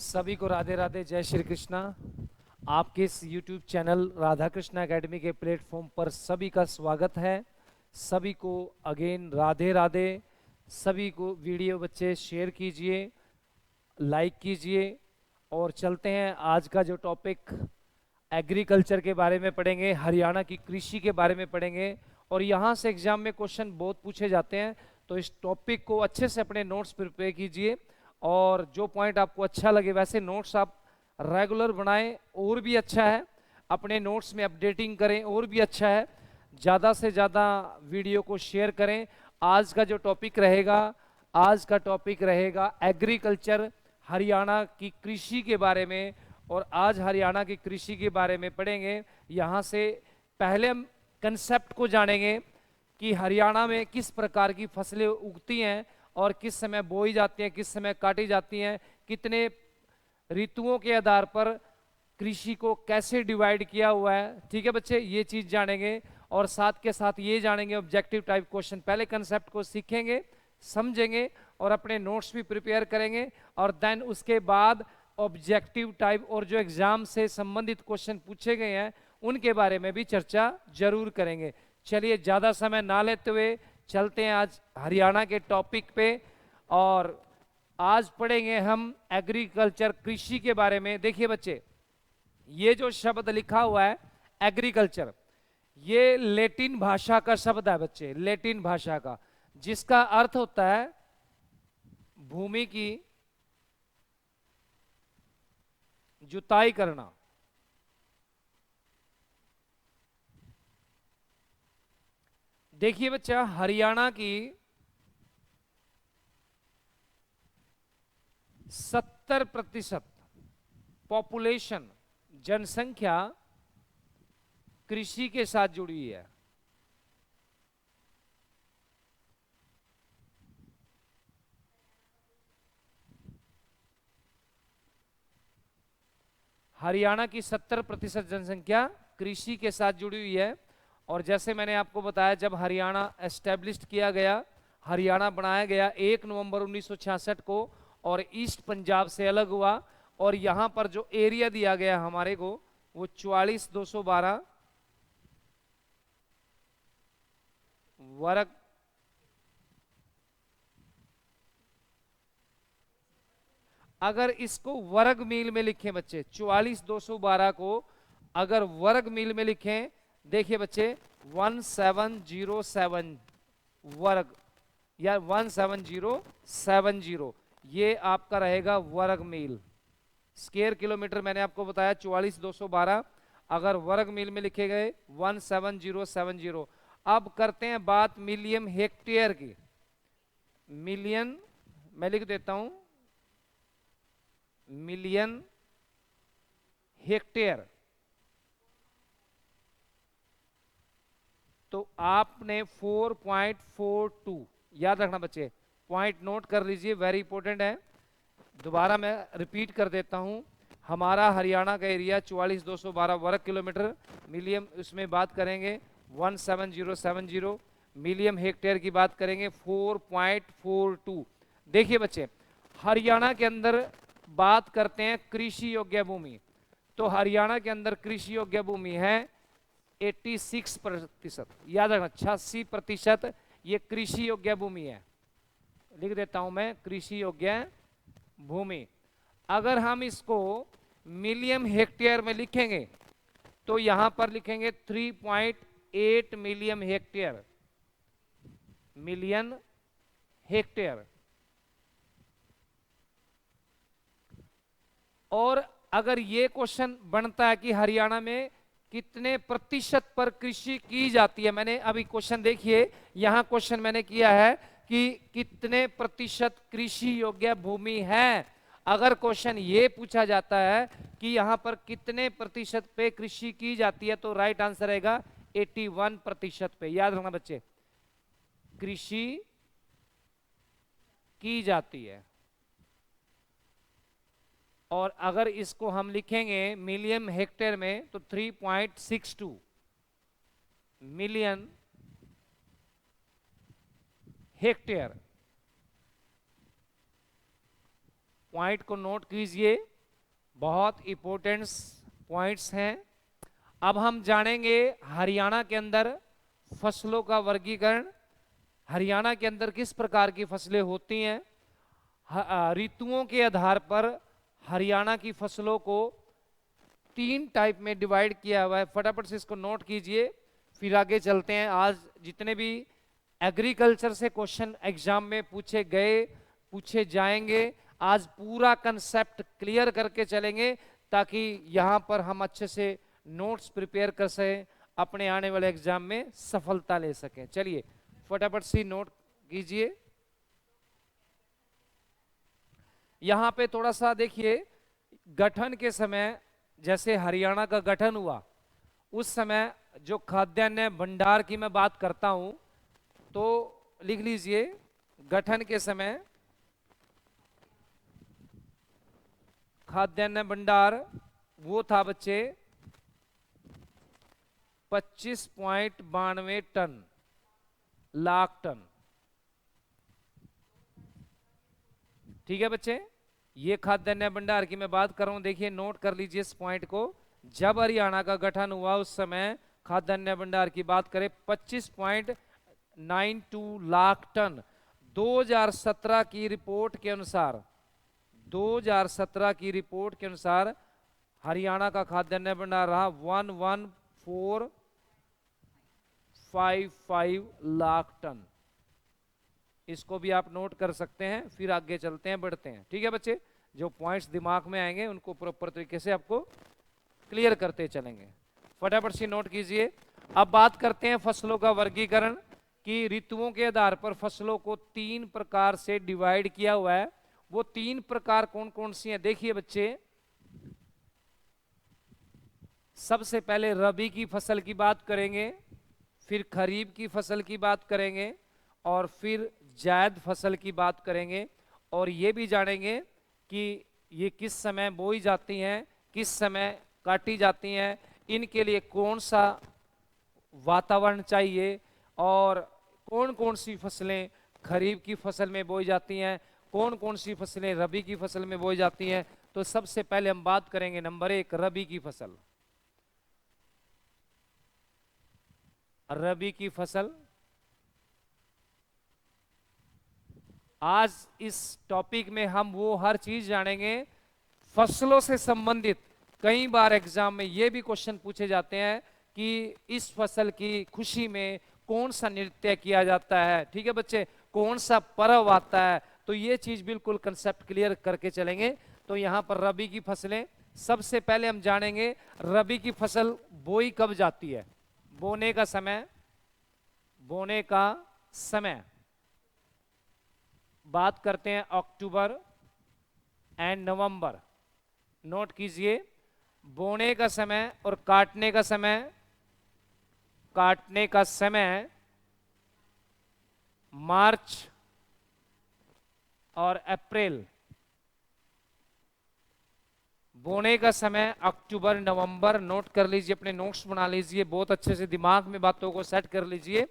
सभी को राधे राधे, जय श्री कृष्णा। आपके इस YouTube channel Radha Krishna academy के प्लेटफॉर्म पर सभी का स्वागत है। सभी को अगेन राधे राधे। सभी को वीडियो बच्चे शेयर कीजिए, लाइक कीजिए। और चलते हैं, आज का जो टॉपिक एग्रीकल्चर के बारे में पढ़ेंगे, हरियाणा की कृषि के बारे में पढ़ेंगे। और यहाँ से एग्जाम में क्वेश्चन बहुत पूछे जाते हैं, तो इस टॉपिक को अच्छे से अपने नोट्स प्रिपेयर कीजिए। और जो पॉइंट आपको अच्छा लगे वैसे नोट्स आप रेगुलर बनाएं, और भी अच्छा है। अपने नोट्स में अपडेटिंग करें, और भी अच्छा है। ज़्यादा से ज़्यादा वीडियो को शेयर करें। आज का जो टॉपिक रहेगा, आज का टॉपिक रहेगा एग्रीकल्चर, हरियाणा की कृषि के बारे में। और आज हरियाणा की कृषि के बारे में पढ़ेंगे। यहाँ से पहले हम कंसेप्ट को जानेंगे कि हरियाणा में किस प्रकार की फसलें उगती हैं और किस समय बोई जाती हैं, किस समय काटी जाती हैं, कितने ऋतुओं के आधार पर कृषि को कैसे डिवाइड किया हुआ है। ठीक है बच्चे, ये चीज जानेंगे। और साथ के साथ ये जानेंगे ऑब्जेक्टिव टाइप क्वेश्चन। पहले कंसेप्ट को सीखेंगे, समझेंगे और अपने नोट्स भी प्रिपेयर करेंगे। और देन उसके बाद ऑब्जेक्टिव टाइप और जो एग्जाम से संबंधित क्वेश्चन पूछे गए हैं उनके बारे में भी चर्चा जरूर करेंगे। चलिए ज्यादा समय ना लेते हुए चलते हैं आज हरियाणा के टॉपिक पे। और आज पढ़ेंगे हम एग्रीकल्चर, कृषि के बारे में। देखिए बच्चे, ये जो शब्द लिखा हुआ है एग्रीकल्चर, ये लैटिन भाषा का शब्द है बच्चे, लैटिन भाषा का, जिसका अर्थ होता है भूमि की जुताई करना। देखिए बच्चा, हरियाणा की 70% पॉपुलेशन, जनसंख्या कृषि के साथ जुड़ी हुई है। हरियाणा की 70% जनसंख्या कृषि के साथ जुड़ी हुई है। और जैसे मैंने आपको बताया, जब हरियाणा एस्टेब्लिश किया गया, हरियाणा बनाया गया 1 नवंबर 1966 को, और ईस्ट पंजाब से अलग हुआ। और यहाँ पर जो एरिया दिया गया हमारे को, वो 44,212 वर्ग। अगर इसको वर्ग मील में लिखें बच्चे, 44,212 को अगर वर्ग मील में लिखें, देखिए बच्चे 1707 वर्ग या 17070, ये आपका रहेगा वर्ग मील। स्क्वायर किलोमीटर मैंने आपको बताया 44,212, अगर वर्ग मील में लिखे गए 17070। अब करते हैं बात मिलियन हेक्टेयर की। मिलियन मैं लिख देता हूं, मिलियन हेक्टेयर। तो आपने 4.42 याद रखना बच्चे, पॉइंट नोट कर लीजिए, वेरी इंपॉर्टेंट है। दोबारा मैं रिपीट कर देता हूं, हमारा हरियाणा का एरिया 44,212 वर्ग किलोमीटर, मिलियन उसमें बात करेंगे 17070, मिलियन हेक्टेयर की बात करेंगे 4.42। देखिए बच्चे, हरियाणा के अंदर बात करते हैं कृषि योग्य भूमि, तो हरियाणा के अंदर कृषि योग्य भूमि है 86%। याद रखना, 86% ये कृषि योग्य भूमि है। लिख देता हूं मैं, कृषि योग्य भूमि। अगर हम इसको मिलियन हेक्टेयर में लिखेंगे तो यहां पर लिखेंगे 3.8 मिलियन हेक्टेयर, मिलियन हेक्टेयर। और अगर ये क्वेश्चन बनता है कि हरियाणा में कितने प्रतिशत पर कृषि की जाती है, मैंने अभी क्वेश्चन देखिए, यहां क्वेश्चन मैंने किया है कि कितने प्रतिशत कृषि योग्य भूमि है। अगर क्वेश्चन ये पूछा जाता है कि यहां पर कितने प्रतिशत पे कृषि की जाती है, तो राइट आंसर रहेगा 81% पे। याद रखना बच्चे, कृषि की जाती है। और अगर इसको हम लिखेंगे मिलियन हेक्टेयर में तो 3.62 मिलियन हेक्टेयर। पॉइंट को नोट कीजिए, बहुत इंपॉर्टेंट पॉइंट्स हैं। अब हम जानेंगे हरियाणा के अंदर फसलों का वर्गीकरण। हरियाणा के अंदर किस प्रकार की फसलें होती हैं। ऋतुओं के आधार पर हरियाणा की फसलों को 3 टाइप में डिवाइड किया हुआ है। फटाफट से इसको नोट कीजिए, फिर आगे चलते हैं। आज जितने भी एग्रीकल्चर से क्वेश्चन एग्जाम में पूछे गए, पूछे जाएंगे, आज पूरा कंसेप्ट क्लियर करके चलेंगे, ताकि यहां पर हम अच्छे से नोट्स प्रिपेयर कर सकें, अपने आने वाले एग्जाम में सफलता ले सकें। चलिए फटाफट से नोट कीजिए। यहां पे थोड़ा सा देखिए, गठन के समय, जैसे हरियाणा का गठन हुआ उस समय जो खाद्यान्न भंडार की मैं बात करता हूं, तो लिख लीजिए गठन के समय खाद्यान्न भंडार वो था बच्चे 25.92 टन, लाख टन। ठीक है बच्चे, ये खाद्यान्न भंडार की मैं बात कर रहा हूं। देखिए नोट कर लीजिए इस पॉइंट को। जब हरियाणा का गठन हुआ उस समय खाद्यान्न भंडार की बात करें 25.92 लाख टन। 2017 की रिपोर्ट के अनुसार, 2017 की रिपोर्ट के अनुसार हरियाणा का खाद्यान्न भंडार रहा 11,455 लाख टन। इसको भी आप नोट कर सकते हैं, फिर आगे चलते हैं, बढ़ते हैं। ठीक है बच्चे, जो पॉइंट्स दिमाग में आएंगे उनको प्रॉपर तरीके से आपको क्लियर करते चलेंगे। फटाफट से नोट कीजिए। अब बात करते हैं फसलों का वर्गीकरण, कि ऋतुओं के आधार पर फसलों को 3 प्रकार से डिवाइड किया हुआ है। वो 3 प्रकार कौन कौन सी हैं देखिए बच्चे। सबसे पहले रबी की फसल की बात करेंगे, फिर खरीफ की फसल की बात करेंगे, और फिर जायद फसल की बात करेंगे। और ये भी जानेंगे कि ये किस समय बोई जाती हैं, किस समय काटी जाती हैं, इनके लिए कौन सा वातावरण चाहिए, और कौन कौन सी फसलें खरीफ की फसल में बोई जाती हैं, कौन कौन सी फसलें रबी की फसल में बोई जाती हैं। तो सबसे पहले हम बात करेंगे नंबर 1 रबी की फसल। रबी की फसल, आज इस टॉपिक में हम वो हर चीज जानेंगे फसलों से संबंधित। कई बार एग्जाम में ये भी क्वेश्चन पूछे जाते हैं कि इस फसल की खुशी में कौन सा नृत्य किया जाता है। ठीक है बच्चे, कौन सा पर्व आता है, तो ये चीज बिल्कुल कंसेप्ट क्लियर करके चलेंगे। तो यहां पर रबी की फसलें, सबसे पहले हम जानेंगे रबी की फसल बोई कब जाती है। बोने का समय, बोने का समय बात करते हैं अक्टूबर एंड नवंबर। नोट कीजिए, बोने का समय और काटने का समय, काटने का समय मार्च और अप्रैल। बोने का समय अक्टूबर नवंबर। नोट कर लीजिए, अपने नोट्स बना लीजिए, बहुत अच्छे से दिमाग में बातों को सेट कर लीजिए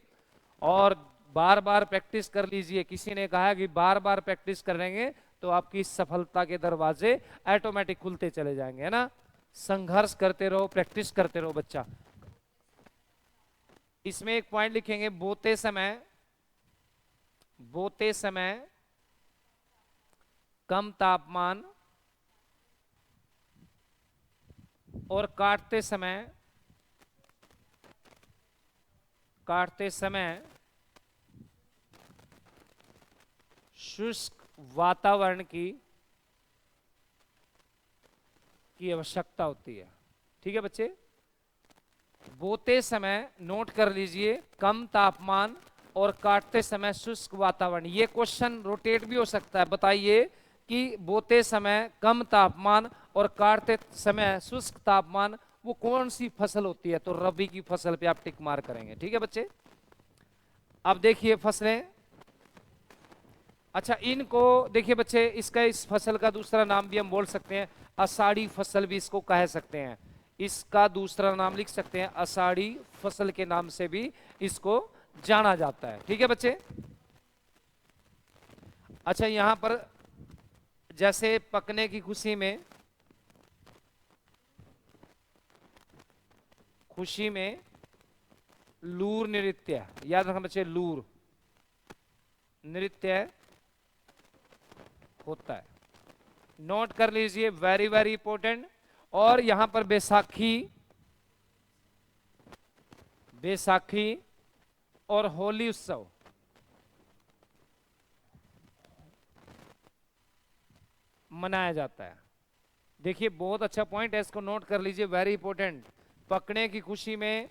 और बार बार प्रैक्टिस कर लीजिए। किसी ने कहा कि बार बार प्रैक्टिस करेंगे तो आपकी सफलता के दरवाजे ऑटोमेटिक खुलते चले जाएंगे, है ना। संघर्ष करते रहो, प्रैक्टिस करते रहो बच्चा। इसमें एक पॉइंट लिखेंगे, बोते समय, बोते समय कम तापमान और काटते समय, काटते समय शुष्क वातावरण की आवश्यकता होती है। ठीक है बच्चे, बोते समय नोट कर लीजिए कम तापमान और काटते समय शुष्क वातावरण। ये क्वेश्चन रोटेट भी हो सकता है। बताइए कि बोते समय कम तापमान और काटते समय शुष्क तापमान वो कौन सी फसल होती है। तो रबी की फसल पे आप टिक मार करेंगे। ठीक है बच्चे, अब देखिए फसलें। अच्छा, इनको देखिए बच्चे, इसका इस फसल का दूसरा नाम भी हम बोल सकते हैं, अषाढ़ी फसल भी इसको कह सकते हैं। इसका दूसरा नाम लिख सकते हैं, अषाढ़ी फसल के नाम से भी इसको जाना जाता है। ठीक है बच्चे। अच्छा, यहां पर जैसे पकने की खुशी में खुशी में लूर नृत्य, याद रखना बच्चे, लूर नृत्य होता है। नोट कर लीजिए, वेरी वेरी इंपॉर्टेंट। और यहां पर बैसाखी, बैसाखी और होली उत्सव मनाया जाता है। देखिए बहुत अच्छा पॉइंट है, इसको नोट कर लीजिए, वेरी इंपॉर्टेंट। पकड़े की खुशी में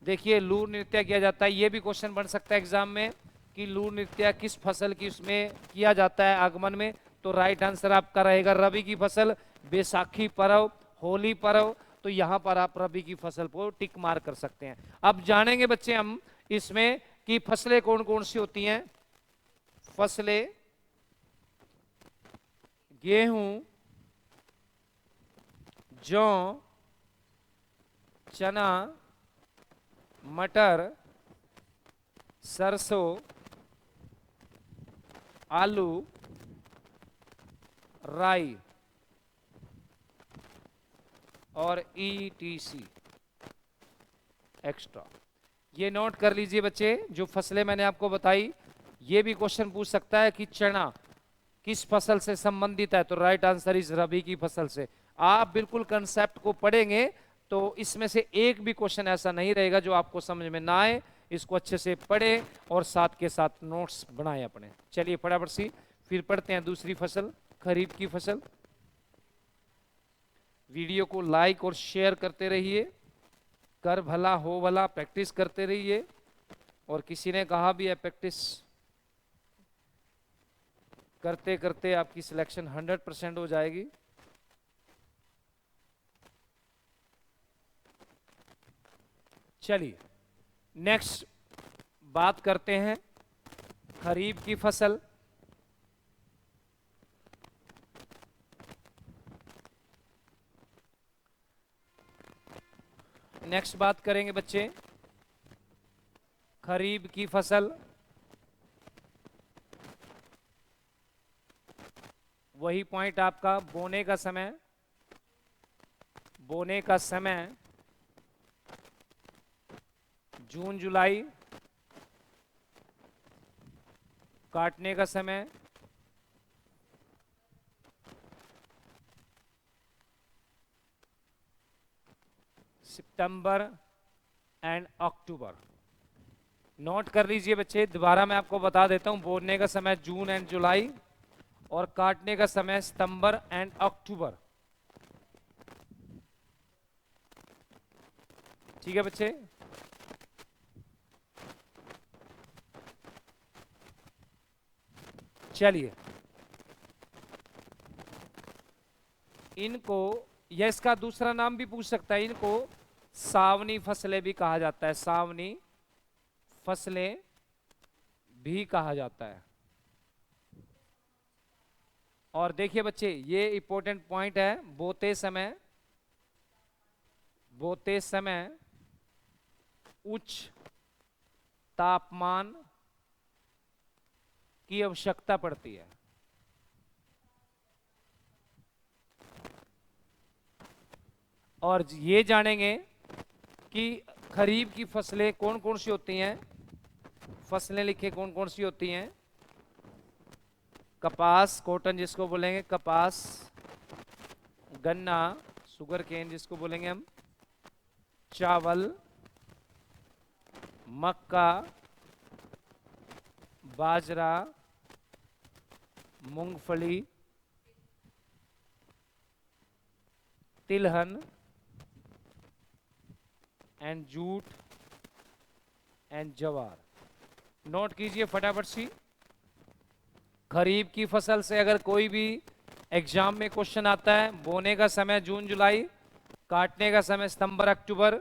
देखिए लूर नृत्य किया जाता है। ये भी क्वेश्चन बन सकता है एग्जाम में कि लूर नृत्य किस फसल की उसमें किया जाता है आगमन में। तो राइट आंसर आपका रहेगा रबी की फसल, बैसाखी पर्व, होली पर्व। तो यहां पर आप रबी की फसल को टिक मार कर सकते हैं। अब जानेंगे बच्चे हम इसमें कि फसलें कौन कौन सी होती हैं। फसलें गेहूं, जौ, चना, मटर, सरसों, आलू, राई और ETC एक्स्ट्रा। ये नोट कर लीजिए बच्चे, जो फसलें मैंने आपको बताई। ये भी क्वेश्चन पूछ सकता है कि चना किस फसल से संबंधित है, तो राइट आंसर इज रबी की फसल से। आप बिल्कुल कंसेप्ट को पढ़ेंगे तो इसमें से एक भी क्वेश्चन ऐसा नहीं रहेगा जो आपको समझ में ना आए। इसको अच्छे से पढ़े और साथ के साथ नोट्स बनाए अपने। चलिए फटाफट से फिर पढ़ते हैं दूसरी फसल, खरीफ की फसल। वीडियो को लाइक और शेयर करते रहिए, कर भला हो भला, प्रैक्टिस करते रहिए। और किसी ने कहा भी है प्रैक्टिस करते करते आपकी सिलेक्शन 100% हो जाएगी। चलिए नेक्स्ट बात करते हैं खरीफ की फसल। नेक्स्ट बात करेंगे बच्चे खरीफ की फसल। वही पॉइंट आपका, बोने का समय, बोने का समय जून जुलाई, काटने का समय सितंबर एंड अक्टूबर। नोट कर लीजिए बच्चे, दोबारा मैं आपको बता देता हूं। बोने का समय जून एंड जुलाई और काटने का समय सितंबर एंड अक्टूबर। ठीक है बच्चे। चलिए इनको, या इसका दूसरा नाम भी पूछ सकता है, इनको सावनी फसलें भी कहा जाता है, सावनी फसलें भी कहा जाता है। और देखिए बच्चे ये इंपॉर्टेंट पॉइंट है, बोते समय, बोते समय उच्च तापमान की आवश्यकता पड़ती है। और ये जानेंगे कि खरीफ की फसलें कौन कौन सी होती हैं। फसलें लिखे कौन कौन सी होती हैं। कपास, कॉटन जिसको बोलेंगे कपास, गन्ना, शुगर केन जिसको बोलेंगे हम, चावल, मक्का, बाजरा, मूंगफली, तिलहन एंड जूट एंड जवार। नोट कीजिए फटाफट सी। खरीफ की फसल से अगर कोई भी एग्जाम में क्वेश्चन आता है, बोने का समय जून जुलाई, काटने का समय सितंबर अक्टूबर,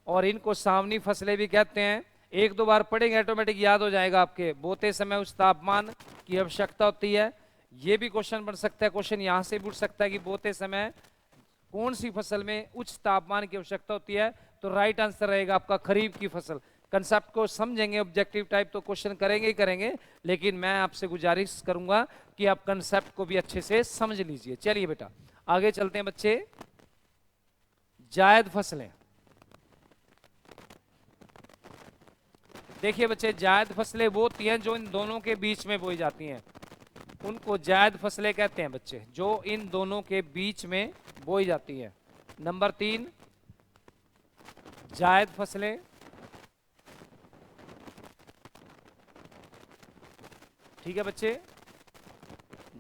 और इनको सावनी फसलें भी कहते हैं। एक दो बार पढ़ेंगे ऑटोमेटिक याद हो जाएगा आपके। बोते समय उस तापमान की आवश्यकता होती है। ये भी क्वेश्चन बन सकता है, क्वेश्चन यहां से पूछ सकता है कि बोते समय कौन सी फसल में उच्च तापमान की आवश्यकता होती है। तो राइट आंसर रहेगा आपका खरीफ की फसल। कंसेप्ट को समझेंगे, ऑब्जेक्टिव टाइप तो क्वेश्चन करेंगे ही करेंगे, लेकिन मैं आपसे गुजारिश करूंगा कि आप कंसेप्ट को भी अच्छे से समझ लीजिए। चलिए बेटा आगे चलते हैं बच्चे। जायद फसलें, देखिए बच्चे, जायद फसलें वो होती हैं जो इन दोनों के बीच में बोई जाती हैं, उनको जायद फसलें कहते हैं बच्चे, जो इन दोनों के बीच में बोई जाती हैं। नंबर 3, जायद फसलें, ठीक है बच्चे,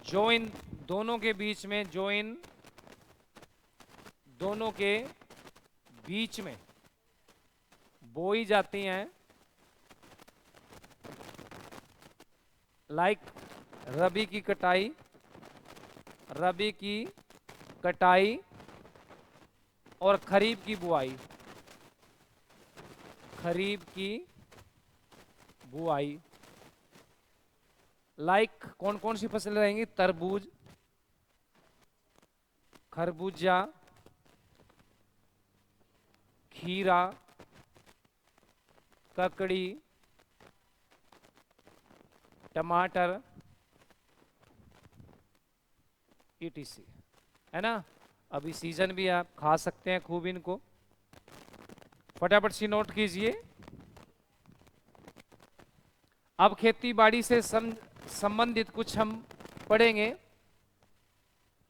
जो इन दोनों के बीच में, जो इन दोनों के बीच में बोई जाती हैं, लाइक रबी की कटाई, रबी की कटाई और खरीफ की बुआई, खरीफ की बुआई। लाइक कौन कौन सी फसलें रहेंगी? तरबूज, खरबूजा, खीरा, ककड़ी, टमाटर, ईटीसी, है ना। अभी सीजन भी है, आप खा सकते हैं खूब इनको। फटाफट सी नोट कीजिए। अब खेती बाड़ी से संबंधित कुछ हम पढ़ेंगे,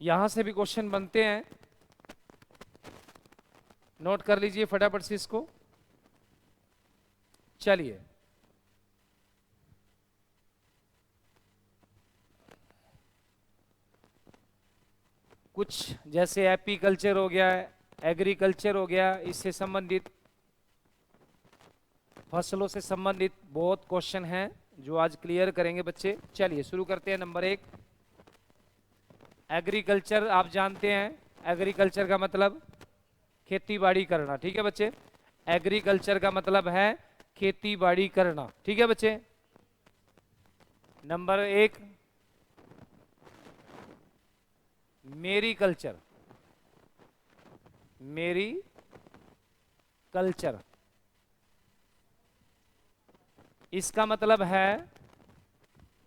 यहां से भी क्वेश्चन बनते हैं, नोट कर लीजिए फटाफट से इसको। चलिए, कुछ जैसे एपीकल्चर हो गया, एग्रीकल्चर हो गया, इससे संबंधित, फसलों से संबंधित बहुत क्वेश्चन हैं जो आज क्लियर करेंगे बच्चे। चलिए शुरू करते हैं। Number 1, agriculture. आप जानते हैं एग्रीकल्चर का मतलब खेती बाड़ी करना, ठीक है बच्चे। एग्रीकल्चर का मतलब है खेती बाड़ी करना, ठीक है बच्चे। नंबर 1, मेरी कल्चर, मेरी कल्चर, इसका मतलब है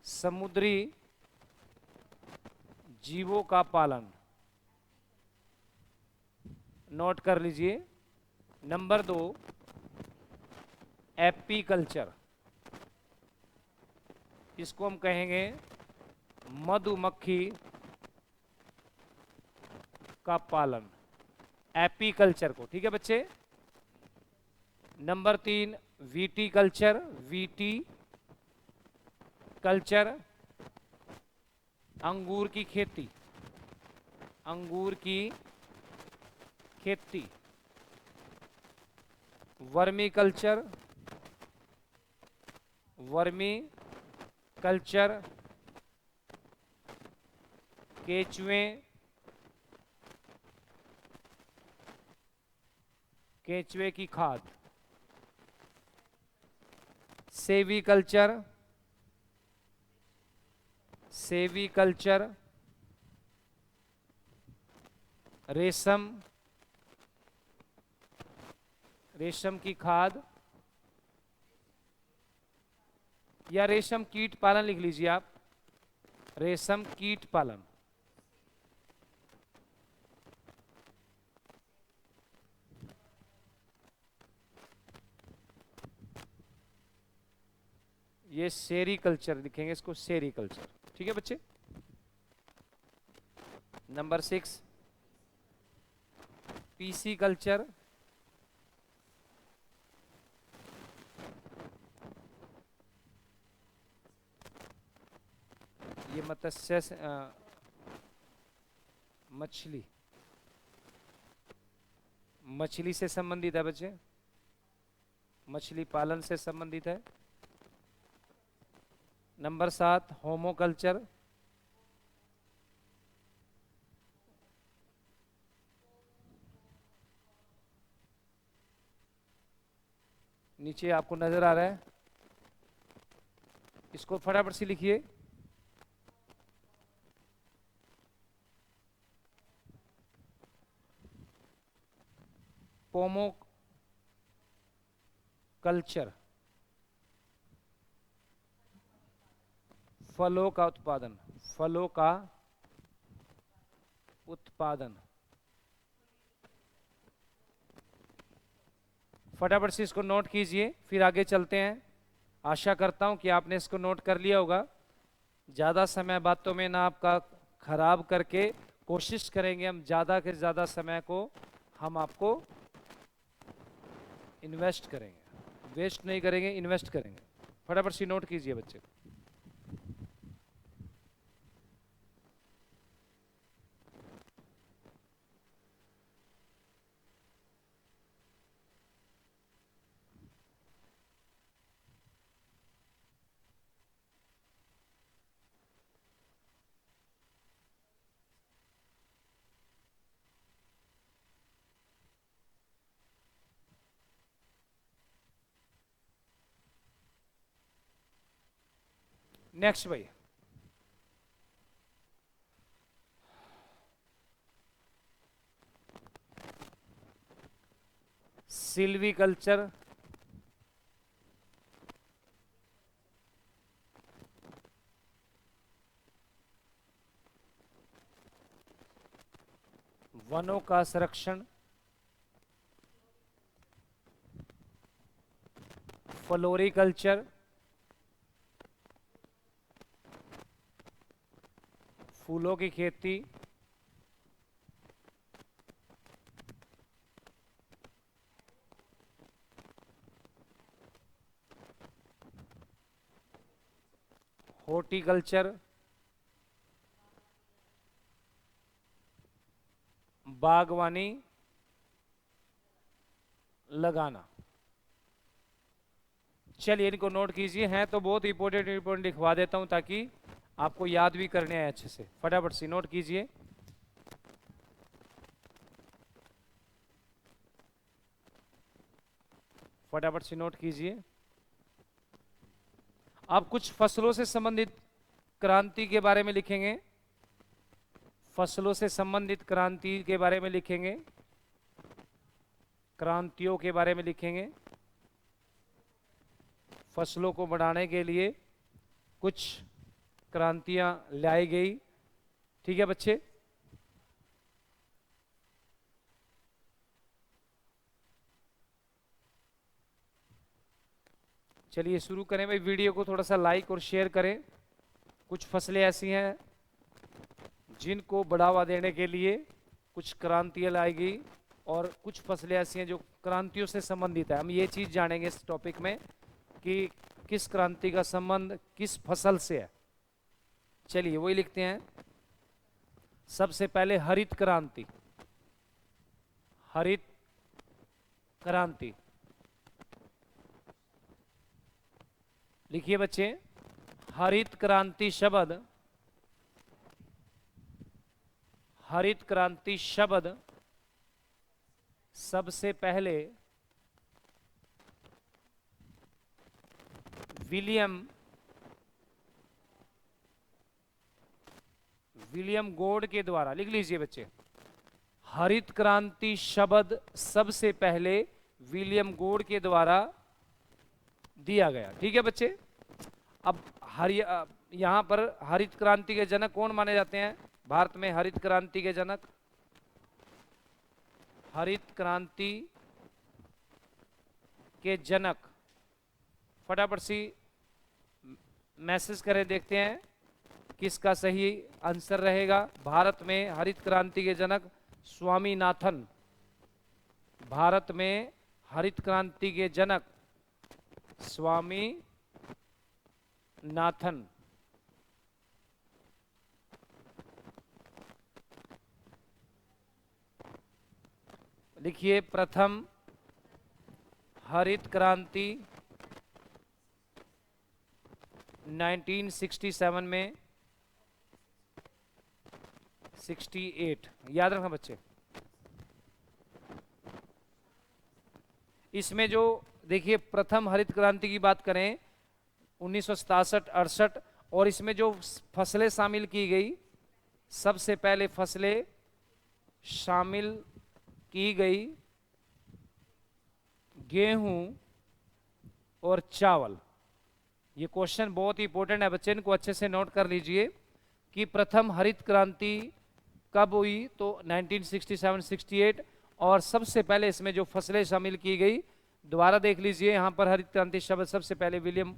समुद्री जीवों का पालन, नोट कर लीजिए। नंबर 2, एपीकल्चर, इसको हम कहेंगे मधुमक्खी का पालन, एपीकल्चर को, ठीक है बच्चे। Number 3, VT culture, VT culture, अंगूर की खेती, अंगूर की खेती। वर्मी कल्चर, वर्मी कल्चर, केचुए, केचुए की खाद। सेवी कल्चर, सेवी कल्चर, रेशम, रेशम की खाद, या रेशम कीट पालन लिख लीजिए आप, रेशम कीट पालन। ये सेरीकल्चर लिखेंगे इसको, सेरीकल्चर, ठीक है बच्चे। नंबर 6, पीसी कल्चर, ये मत्स्य मछली, मछली से संबंधित है बच्चे, मछली पालन से संबंधित है। नंबर 7, होमोकल्चर, नीचे आपको नजर आ रहा है, इसको फटाफट से लिखिए। पोमो कल्चर, फलों का उत्पादन, फलों का उत्पादन। फटाफट से इसको नोट कीजिए, फिर आगे चलते हैं। आशा करता हूं कि आपने इसको नोट कर लिया होगा। ज़्यादा समय बातों में ना आपका खराब करके कोशिश करेंगे हम ज़्यादा से ज़्यादा समय को हम आपको इन्वेस्ट करेंगे, वेस्ट नहीं करेंगे, इन्वेस्ट करेंगे। फटाफट से नोट कीजिए बच्चे। नेक्स्ट भाई, सिल्वीकल्चर, वनों का संरक्षण, फ्लोरिकल्चर, फूलों की खेती, हॉर्टिकल्चर, बागवानी लगाना। चलिए इनको नोट कीजिए, हैं तो बहुत इंपॉर्टेंट लिखवा देता हूं ताकि आपको याद भी करने आए अच्छे से। फटाफट से नोट कीजिए। फटाफट से नोट कीजिए। आप कुछ फसलों से संबंधित क्रांति के बारे में लिखेंगे, फसलों से संबंधित क्रांति के बारे में लिखेंगे, क्रांतियों के बारे में लिखेंगे। फसलों को बढ़ाने के लिए कुछ क्रांतियां लाई गई। ठीक है बच्चे, चलिए शुरू करें भाई। वीडियो को थोड़ा सा लाइक और शेयर करें। कुछ फसलें ऐसी हैं जिनको बढ़ावा देने के लिए कुछ क्रांतियां लाई गई और कुछ फसलें ऐसी हैं जो क्रांतियों से संबंधित है। हम ये चीज जानेंगे इस टॉपिक में कि किस क्रांति का संबंध किस फसल से है। चलिए वही लिखते हैं। सबसे पहले हरित क्रांति, हरित क्रांति लिखिए बच्चे। हरित क्रांति शब्द, हरित क्रांति शब्द सबसे पहले विलियम गोड के द्वारा, लिख लीजिए बच्चे। हरित क्रांति शब्द सबसे पहले विलियम गोड के द्वारा दिया गया। ठीक है बच्चे। अब यहां पर हरित क्रांति के जनक कौन माने जाते हैं भारत में? हरित क्रांति के जनक, हरित क्रांति के जनक, फटाफट से मैसेज करें, देखते हैं किसका सही आंसर रहेगा। भारत में हरित क्रांति के जनक स्वामीनाथन। भारत में हरित क्रांति के जनक स्वामीनाथन। लिखिए प्रथम हरित क्रांति 1967 में 68, याद रखना बच्चे। इसमें जो देखिए प्रथम हरित क्रांति की बात करें 1967-68, और इसमें जो फसलें शामिल की गई, सबसे पहले फसलें शामिल की गई गेहूं और चावल। ये क्वेश्चन बहुत ही इंपॉर्टेंट है बच्चे, इनको अच्छे से नोट कर लीजिए कि प्रथम हरित क्रांति कब हुई, तो 1967-68, और सबसे पहले इसमें जो फसलें शामिल की गई, दोबारा देख लीजिए। यहां पर हरित क्रांति शब्द सबसे पहले विलियम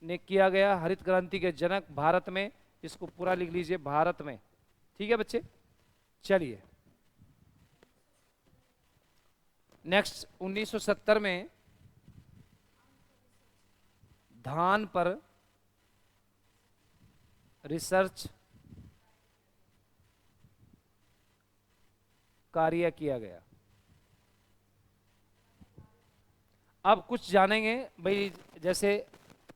ने किया गया। हरित क्रांति के जनक भारत में, इसको पूरा लिख लीजिए, भारत में। ठीक है बच्चे, चलिए नेक्स्ट। 1970 में धान पर रिसर्च कार्य किया गया। अब कुछ जानेंगे भाई, जैसे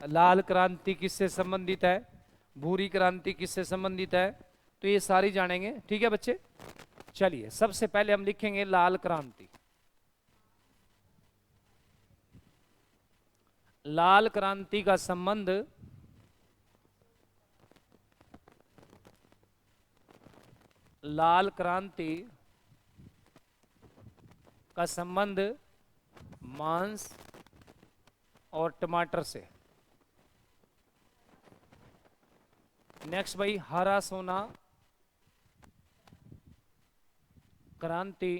लाल क्रांति किससे संबंधित है, भूरी क्रांति किससे संबंधित है, तो ये सारी जानेंगे। ठीक है बच्चे, चलिए सबसे पहले हम लिखेंगे लाल क्रांति। लाल क्रांति का संबंध लाल क्रांति का संबंध मांस और टमाटर से। नेक्स्ट भाई, हरा सोना क्रांति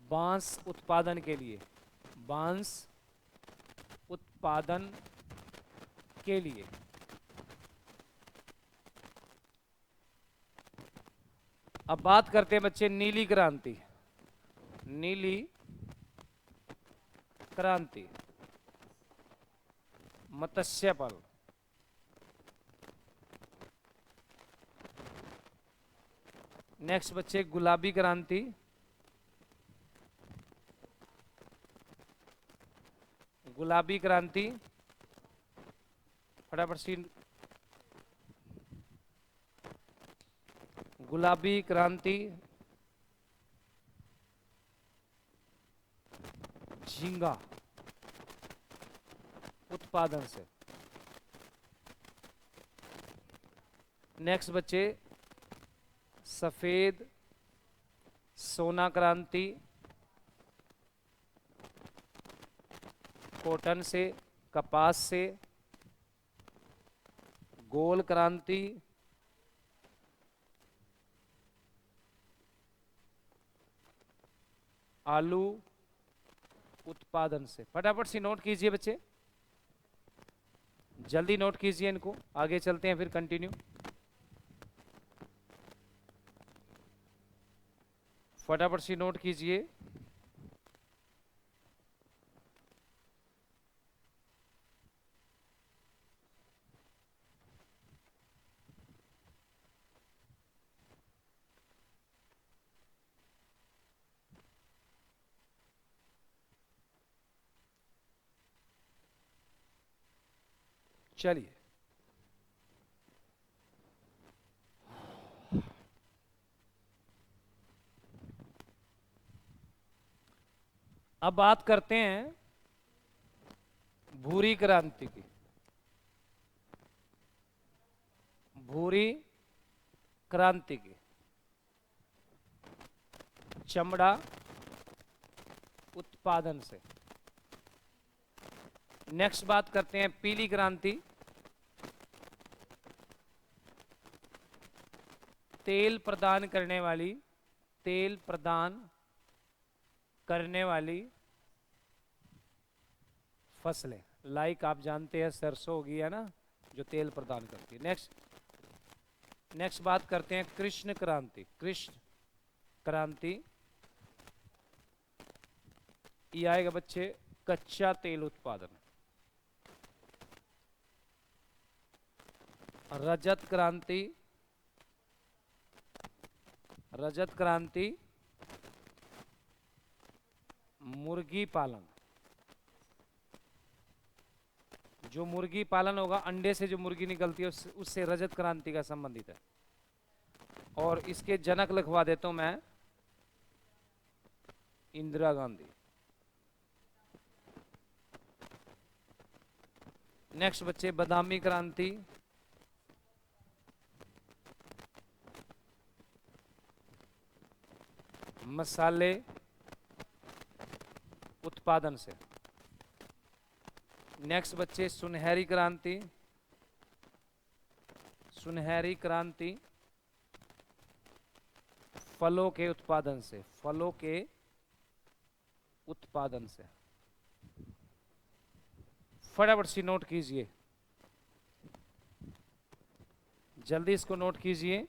बांस उत्पादन के लिए, बांस उत्पादन के लिए। अब बात करते हैं बच्चे नीली क्रांति। नीली क्रांति मत्स्य पालन। नेक्स्ट बच्चे गुलाबी क्रांति, गुलाबी क्रांति फटाफट सी, गुलाबी क्रांति झींगा उत्पादन से। नेक्स्ट बच्चे सफेद सोना क्रांति कॉटन से, कपास से। गोल क्रांति आलू उत्पादन से। फटाफट से नोट कीजिए बच्चे, जल्दी नोट कीजिए इनको, आगे चलते हैं फिर कंटिन्यू। फटाफट से नोट कीजिए। चलिए अब बात करते हैं भूरी क्रांति की। भूरी क्रांति की चमड़ा उत्पादन से। नेक्स्ट बात करते हैं पीली क्रांति, तेल प्रदान करने वाली, तेल प्रदान करने वाली फसलें। लाइक आप जानते हैं सरसों होगी है ना, जो तेल प्रदान करती है। नेक्स्ट बात करते हैं कृष्ण क्रांति। कृष्ण क्रांति ये आएगा बच्चे कच्चा तेल उत्पादन। रजत क्रांति, रजत क्रांति मुर्गी पालन। जो मुर्गी पालन होगा, अंडे से जो मुर्गी निकलती है उससे रजत क्रांति का संबंधित है। और इसके जनक लिखवा देता हूं मैं, इंदिरा गांधी। नेक्स्ट बच्चे बादामी क्रांति, मसाले उत्पादन से। नेक्स्ट बच्चे सुनहरी क्रांति, सुनहरी क्रांति फलों के उत्पादन से, फलों के उत्पादन से। फटाफट से नोट कीजिए, जल्दी इसको नोट कीजिए।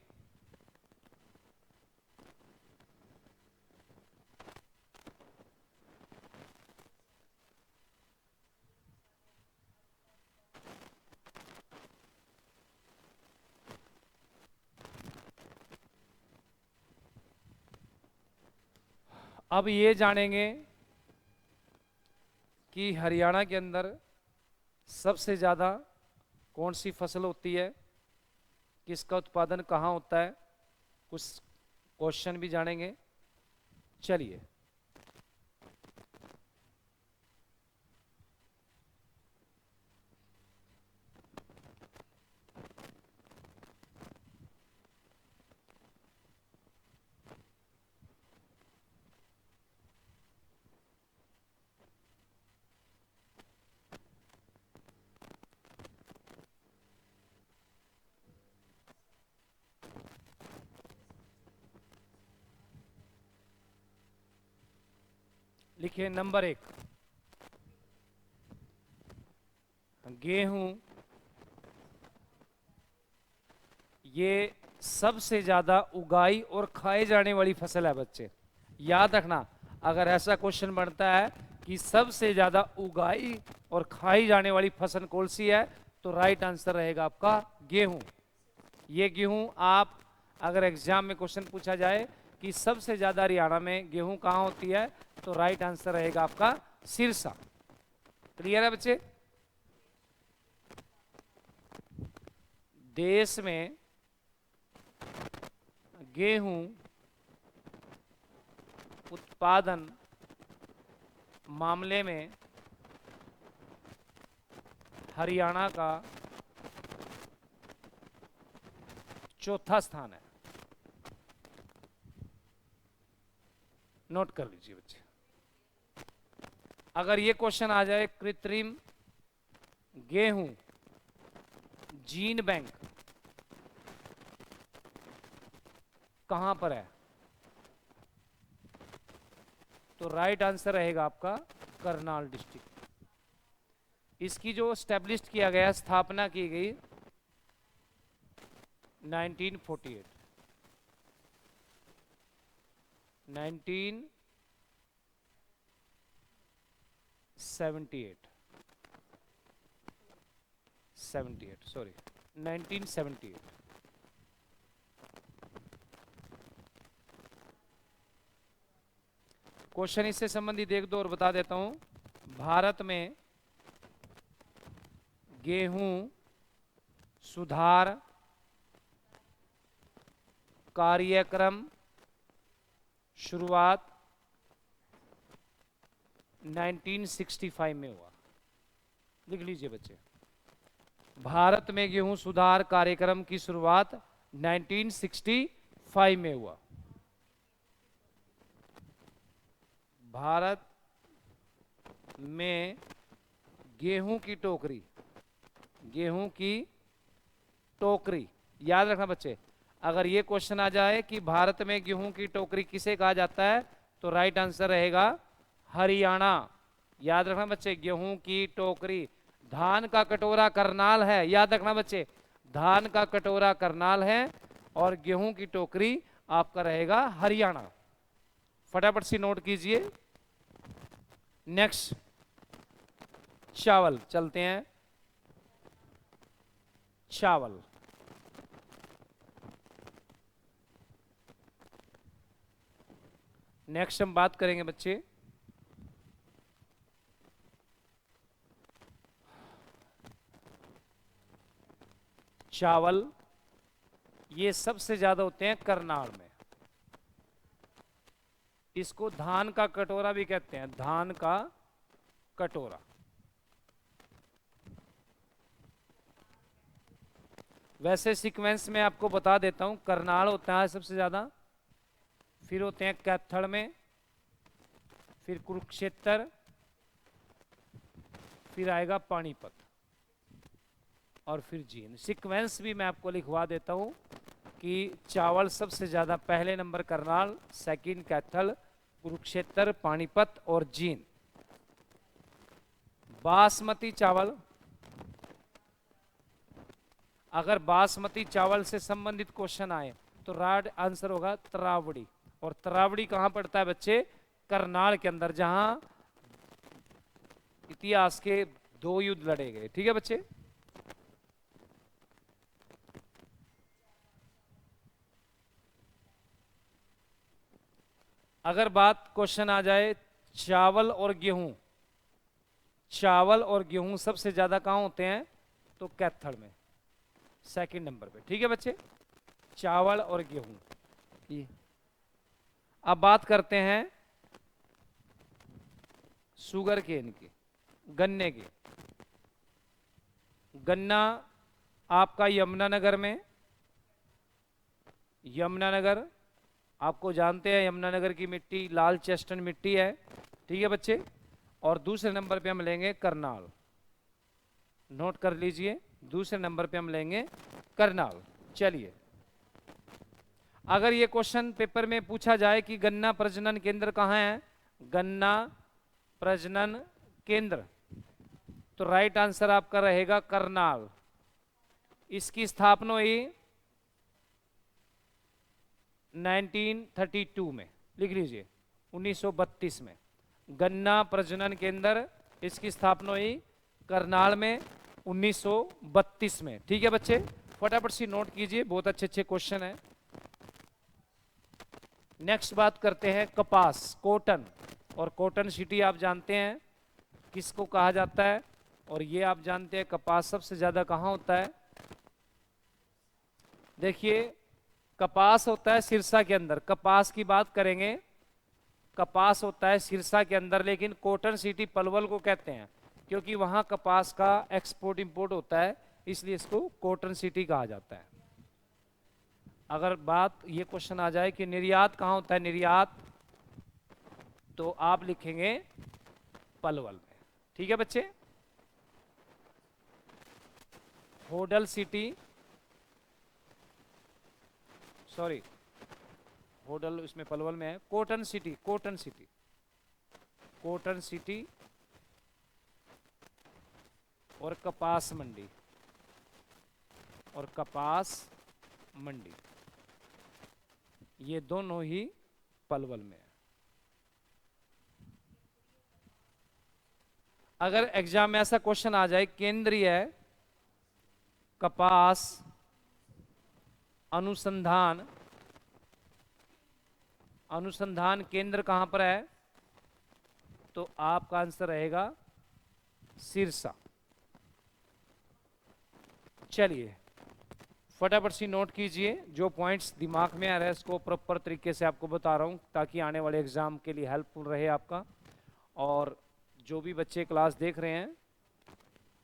अब ये जानेंगे कि हरियाणा के अंदर सबसे ज़्यादा कौन सी फसल होती है, किसका उत्पादन कहाँ होता है, कुछ क्वेश्चन भी जानेंगे। चलिए, लिखिए नंबर 1, गेहूं। ये सबसे ज्यादा उगाई और खाए जाने वाली फसल है बच्चे, याद रखना। अगर ऐसा क्वेश्चन बनता है कि सबसे ज्यादा उगाई और खाई जाने वाली फसल कौन सी है, तो राइट आंसर रहेगा आपका गेहूं। ये गेहूं आप, अगर एग्जाम में क्वेश्चन पूछा जाए कि सबसे ज्यादा हरियाणा में गेहूं कहाँ होती है, तो राइट आंसर रहेगा आपका सिरसा। क्लियर है बच्चे? देश में गेहूं उत्पादन मामले में हरियाणा का चौथा स्थान है। नोट कर लीजिए बच्चे। अगर ये क्वेश्चन आ जाए, कृत्रिम गेहूं जीन बैंक कहां पर है, तो राइट आंसर रहेगा आपका करनाल डिस्ट्रिक्ट। इसकी जो स्टैब्लिश किया गया, स्थापना की गई 1948, 1978 सॉरी 1978। क्वेश्चन इससे संबंधित एक दो और बता देता हूं। भारत में गेहूं सुधार कार्यक्रम शुरुआत 1965 में हुआ। लिख लीजिए बच्चे, भारत में गेहूं सुधार कार्यक्रम की शुरुआत 1965 में हुआ। भारत में गेहूं की टोकरी, गेहूं की टोकरी, याद रखना बच्चे। अगर ये क्वेश्चन आ जाए कि भारत में गेहूं की टोकरी किसे कहा जाता है, तो राइट आंसर रहेगा हरियाणा। याद रखना बच्चे, गेहूं की टोकरी। धान का कटोरा करनाल है, याद रखना बच्चे, धान का कटोरा करनाल है और गेहूं की टोकरी आपका रहेगा हरियाणा। फटाफट से नोट कीजिए। नेक्स्ट चावल, चलते हैं चावल। नेक्स्ट हम बात करेंगे बच्चे चावल। ये सबसे ज्यादा होते हैं करनाल में। इसको धान का कटोरा भी कहते हैं, धान का कटोरा। वैसे सीक्वेंस में आपको बता देता हूं, करनाल होता है सबसे ज्यादा, फिर होते हैं कैथल में, फिर कुरुक्षेत्र, फिर आएगा पानीपत और फिर जींद। सीक्वेंस भी मैं आपको लिखवा देता हूं कि चावल सबसे ज्यादा पहले नंबर करनाल, सेकंड कैथल, कुरुक्षेत्र, पानीपत और जींद। बासमती चावल, अगर बासमती चावल से संबंधित क्वेश्चन आए तो राइट आंसर होगा तरावड़ी। और तरावड़ी कहां पड़ता है बच्चे? करनाल के अंदर, जहां इतिहास के 2 युद्ध लड़े गए। ठीक है बच्चे। अगर बात क्वेश्चन आ जाए चावल और गेहूं, चावल और गेहूं सबसे ज्यादा कहां होते हैं? तो कैथल में, सेकंड नंबर पे। ठीक है बच्चे, चावल और गेहूं की। अब बात करते हैं शुगर केन की, गन्ने की। गन्ना आपका यमुनानगर में, यमुनानगर आपको जानते हैं, यमुनानगर की मिट्टी लाल चेस्टन मिट्टी है। ठीक है बच्चे। और दूसरे नंबर पे हम लेंगे करनाल, नोट कर लीजिए, दूसरे नंबर पे हम लेंगे करनाल। चलिए, अगर ये क्वेश्चन पेपर में पूछा जाए कि गन्ना प्रजनन केंद्र कहाँ है, गन्ना प्रजनन केंद्र, तो राइट आंसर आपका रहेगा करनाल। इसकी स्थापना हुई 1932 में, लिख लीजिए 1932 में। गन्ना प्रजनन केंद्र, इसकी स्थापना हुई करनाल में 1932 में। ठीक है बच्चे, फटाफट से नोट कीजिए, बहुत अच्छे अच्छे क्वेश्चन है। नेक्स्ट बात करते हैं कपास, कॉटन। और कॉटन सिटी आप जानते हैं किसको कहा जाता है, और ये आप जानते हैं कपास सबसे ज्यादा कहां होता है। देखिए, कपास होता है सिरसा के अंदर, कपास की बात करेंगे, कपास होता है सिरसा के अंदर, लेकिन कॉटन सिटी पलवल को कहते हैं क्योंकि वहां कपास का एक्सपोर्ट इंपोर्ट होता है, इसलिए इसको कॉटन सिटी कहा जाता है। अगर बात ये क्वेश्चन आ जाए कि निर्यात कहां होता है, निर्यात, तो आप लिखेंगे पलवल में। ठीक है बच्चे। होडल सिटी, सॉरी होडल इसमें पलवल में है, cotton city, cotton city, cotton city और कपास मंडी, और कपास मंडी, ये दोनों ही पलवल में है। अगर एग्जाम में ऐसा क्वेश्चन आ जाए केंद्रीय कपास अनुसंधान, अनुसंधान केंद्र कहां पर है, तो आपका आंसर रहेगा सिरसा। चलिए, फटाफट से नोट कीजिए, जो पॉइंट्स दिमाग में आ रहे हैं इसको प्रॉपर तरीके से आपको बता रहा हूं ताकि आने वाले एग्जाम के लिए हेल्पफुल रहे आपका। और जो भी बच्चे क्लास देख रहे हैं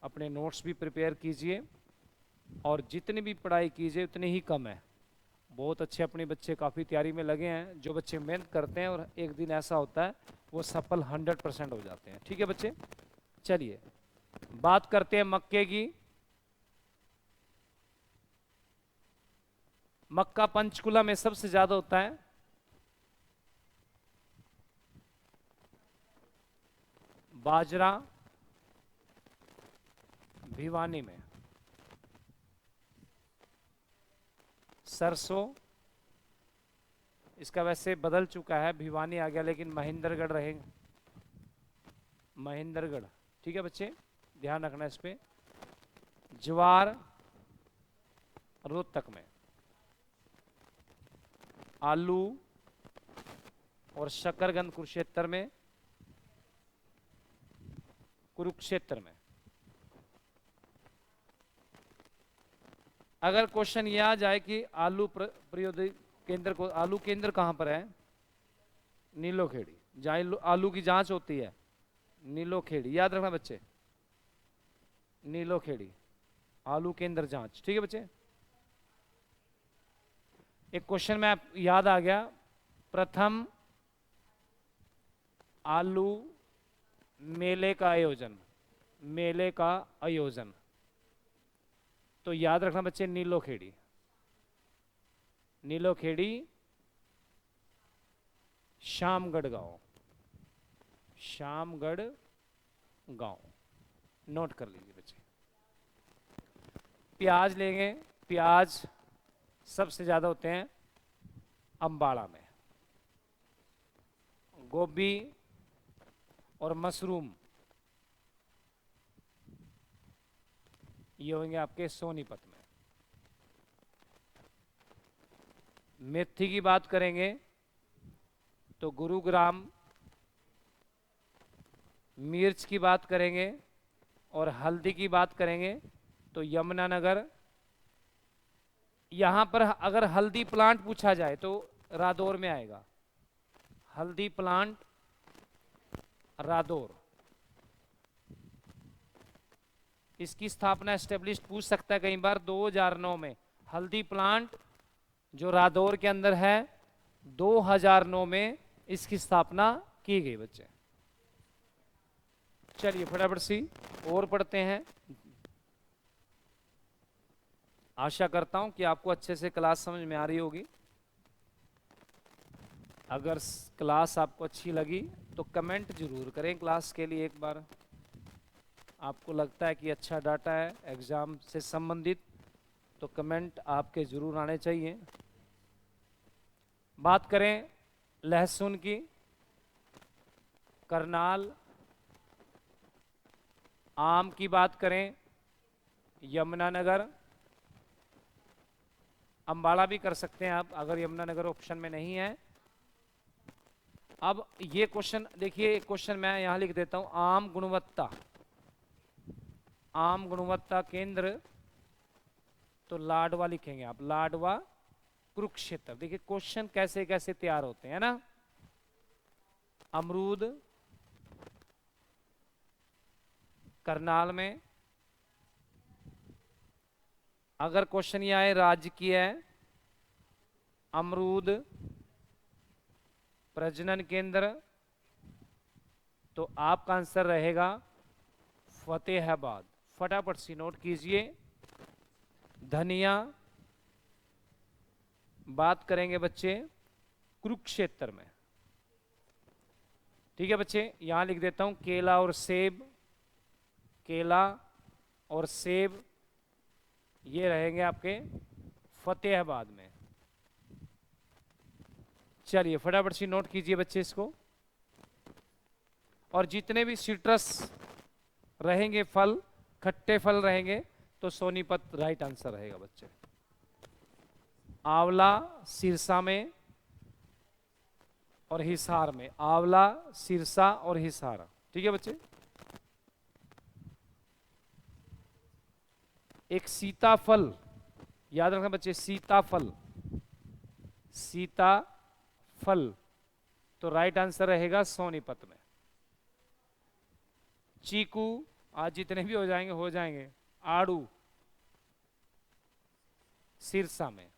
अपने नोट्स भी प्रिपेयर कीजिए, और जितनी भी पढ़ाई कीजिए उतनी ही कम है। बहुत अच्छे अपने बच्चे काफ़ी तैयारी में लगे हैं, जो बच्चे मेहनत करते हैं और एक दिन ऐसा होता है वो सफल 100% हो जाते हैं। ठीक है बच्चे। चलिए, बात करते हैं मक्के की। मक्का पंचकुला में सबसे ज्यादा होता है, बाजरा भिवानी में, सरसों इसका वैसे बदल चुका है, भिवानी आ गया लेकिन महेंद्रगढ़ रहेगा, महेंद्रगढ़। ठीक है बच्चे, ध्यान रखना इस पे। ज्वार रोहतक में, आलू और शकरगंद कुरुक्षेत्र में, कुरुक्षेत्र में। अगर क्वेश्चन ये आ जाए कि आलू प्रौद्योगिकी केंद्र को, आलू केंद्र कहां पर है, नीलोखेड़ी, जहां आलू की जांच होती है, नीलोखेड़ी, याद रखना बच्चे, नीलोखेड़ी आलू केंद्र जांच। ठीक है बच्चे। एक क्वेश्चन में आप याद आ गया, प्रथम आलू मेले का आयोजन, मेले का आयोजन, तो याद रखना बच्चे नीलोखेड़ी, नीलोखेड़ी श्यामगढ़ गांव, श्यामगढ़ गांव। नोट कर लीजिए बच्चे। प्याज लेंगे, प्याज सबसे ज्यादा होते हैं अम्बाड़ा में। गोभी और मशरूम ये होंगे आपके सोनीपत में। मेथी की बात करेंगे तो गुरुग्राम, मिर्च की बात करेंगे और हल्दी की बात करेंगे तो यमुनानगर। यहां पर अगर हल्दी प्लांट पूछा जाए तो रादौर में आएगा, हल्दी प्लांट रादौर। इसकी स्थापना एस्टेब्लिश पूछ सकता है कई बार 2009 में। हल्दी प्लांट जो रादौर के अंदर है 2009 में इसकी स्थापना की गई बच्चे। चलिए फटाफट सी और पढ़ते हैं। आशा करता हूं कि आपको अच्छे से क्लास समझ में आ रही होगी। अगर क्लास आपको अच्छी लगी तो कमेंट जरूर करें क्लास के लिए एक बार। आपको लगता है कि अच्छा डाटा है एग्जाम से संबंधित तो कमेंट आपके जरूर आने चाहिए। बात करें लहसुन की, करनाल। आम की बात करें यमुनानगर, अंबाला भी कर सकते हैं आप अगर यमुनानगर ऑप्शन में नहीं है। अब ये क्वेश्चन देखिए, एक क्वेश्चन मैं यहां लिख देता हूं, आम गुणवत्ता, आम गुणवत्ता केंद्र तो लाडवा लिखेंगे आप, लाडवा कुरुक्षेत्र। देखिए क्वेश्चन कैसे कैसे तैयार होते हैं ना। अमरूद करनाल में। अगर क्वेश्चन ये आए राजकीय अमरूद प्रजनन केंद्र तो आपका आंसर रहेगा फतेहाबाद। फटाफट सी नोट कीजिए। धनिया बात करेंगे बच्चे कुरुक्षेत्र में। ठीक है बच्चे, यहां लिख देता हूं केला और सेब, केला और सेब ये रहेंगे आपके फतेहाबाद में। चलिए फटाफट सी नोट कीजिए बच्चे इसको। और जितने भी सिट्रस रहेंगे, फल खट्टे फल रहेंगे तो सोनीपत राइट आंसर रहेगा बच्चे। आंवला सिरसा में और हिसार में, आंवला सिरसा और हिसार। ठीक है बच्चे। एक सीताफल याद रखना बच्चे, सीताफल, सीताफल तो राइट आंसर रहेगा सोनीपत में। चीकू आज जितने भी हो जाएंगे। आड़ू सिरसा में।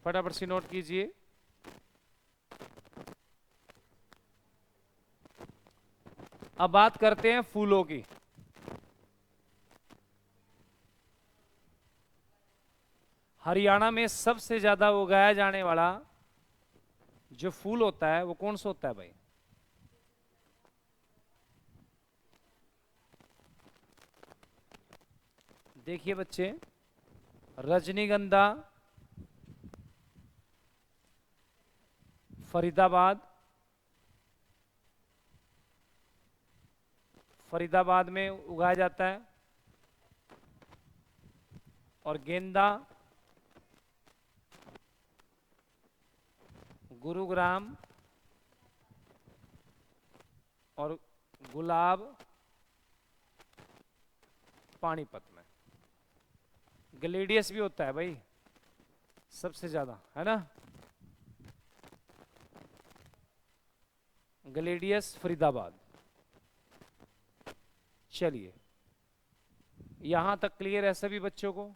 फटाफट से नोट कीजिए। अब बात करते हैं फूलों की। हरियाणा में सबसे ज्यादा उगाया जाने वाला जो फूल होता है वो कौन सा होता है भाई? देखिए बच्चे, रजनीगंधा फरीदाबाद, फरीदाबाद में उगाया जाता है। और गेंदा गुरुग्राम और गुलाब पानीपत में। ग्लेडियस भी होता है भाई सबसे ज्यादा, है ना। ग्लेडियस फरीदाबाद। चलिए यहां तक क्लियर है सभी बच्चों को?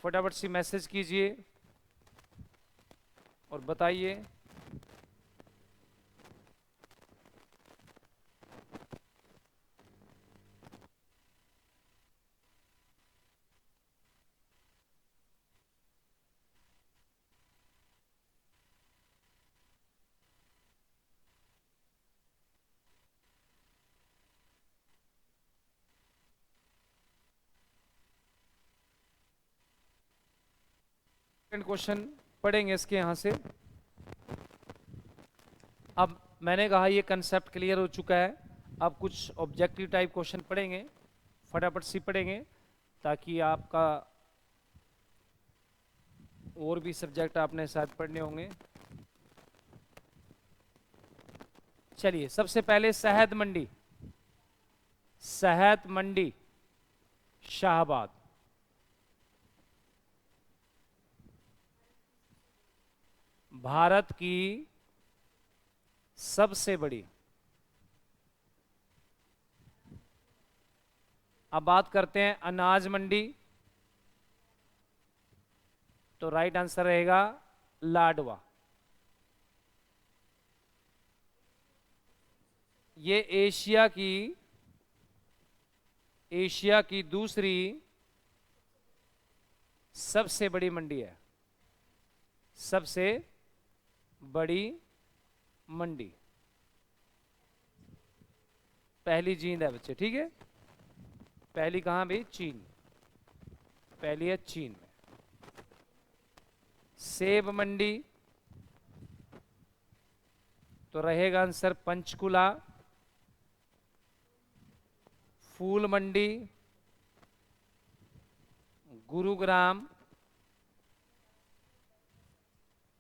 फटाफट से मैसेज कीजिए और बताइए। क्वेश्चन पढ़ेंगे इसके यहाँ से। अब मैंने कहा ये कंसेप्ट क्लियर हो चुका है, अब कुछ ऑब्जेक्टिव टाइप क्वेश्चन पढ़ेंगे, फटाफट से पढ़ेंगे ताकि आपका और भी सब्जेक्ट आपने शायद पढ़ने होंगे। चलिए, सबसे पहले शहद मंडी, शहद मंडी शाहबाद भारत की सबसे बड़ी। अब बात करते हैं अनाज मंडी, तो राइट आंसर रहेगा लाडवा। ये एशिया की दूसरी सबसे बड़ी मंडी है, सबसे बड़ी मंडी। पहली जींद है बच्चे, ठीक है। पहली कहां भाई? चीन, पहली है चीन में। सेब मंडी, तो रहेगा आंसर पंचकुला। फूल मंडी गुरुग्राम।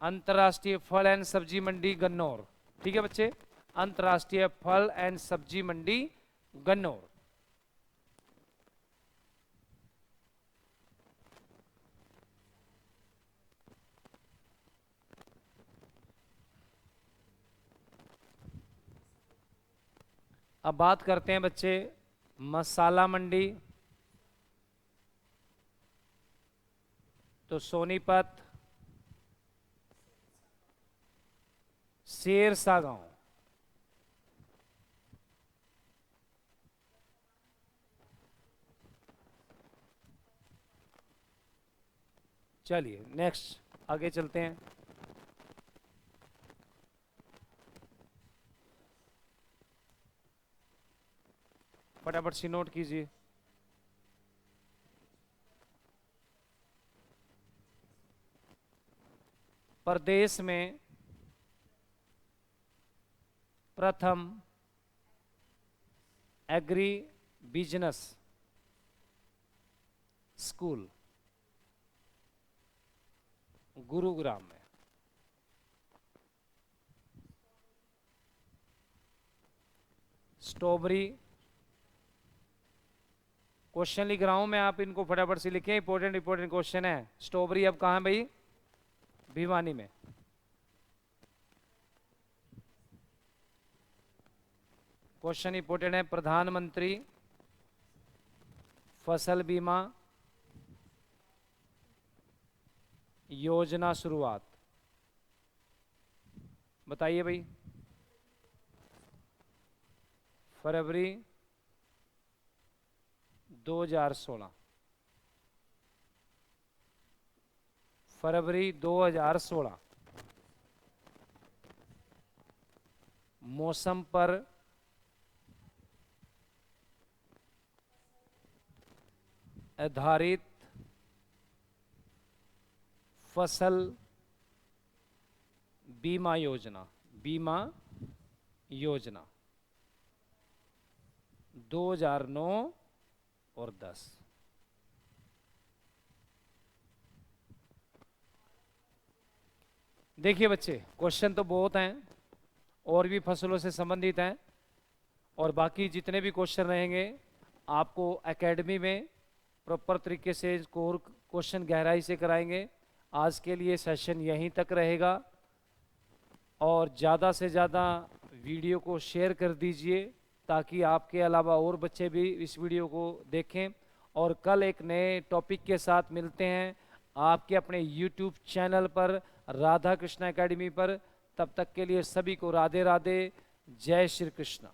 अंतर्राष्ट्रीय फल एंड सब्जी मंडी गन्नौर, ठीक है बच्चे, अंतर्राष्ट्रीय फल एंड सब्जी मंडी गन्नौर। अब बात करते हैं बच्चे मसाला मंडी, तो सोनीपत, शेरशाह गांव। चलिए नेक्स्ट आगे चलते हैं। फटाफट से नोट कीजिए। प्रदेश में प्रथम एग्री बिजनेस स्कूल गुरुग्राम में। स्ट्रॉबेरी, क्वेश्चन लिख रहा हूं मैं, आप इनको फटाफट से लिखें, इंपॉर्टेंट क्वेश्चन है। स्ट्रॉबेरी अब कहां है भाई? भिवानी में। क्वेश्चन इंपॉर्टेंट है, प्रधानमंत्री फसल बीमा योजना शुरुआत, बताइए भाई। फरवरी 2016, फरवरी 2016। मौसम पर आधारित फसल बीमा योजना, बीमा योजना 2009 और 10। देखिए बच्चे, क्वेश्चन तो बहुत हैं और भी फसलों से संबंधित हैं, और बाकी जितने भी क्वेश्चन रहेंगे आपको एकेडमी में प्रॉपर तरीके से कोर क्वेश्चन गहराई से कराएंगे। आज के लिए सेशन यहीं तक रहेगा, और ज़्यादा से ज़्यादा वीडियो को शेयर कर दीजिए ताकि आपके अलावा और बच्चे भी इस वीडियो को देखें। और कल एक नए टॉपिक के साथ मिलते हैं आपके अपने यूट्यूब चैनल पर, राधा कृष्णा एकेडमी पर। तब तक के लिए सभी को राधे राधे, जय श्री कृष्णा।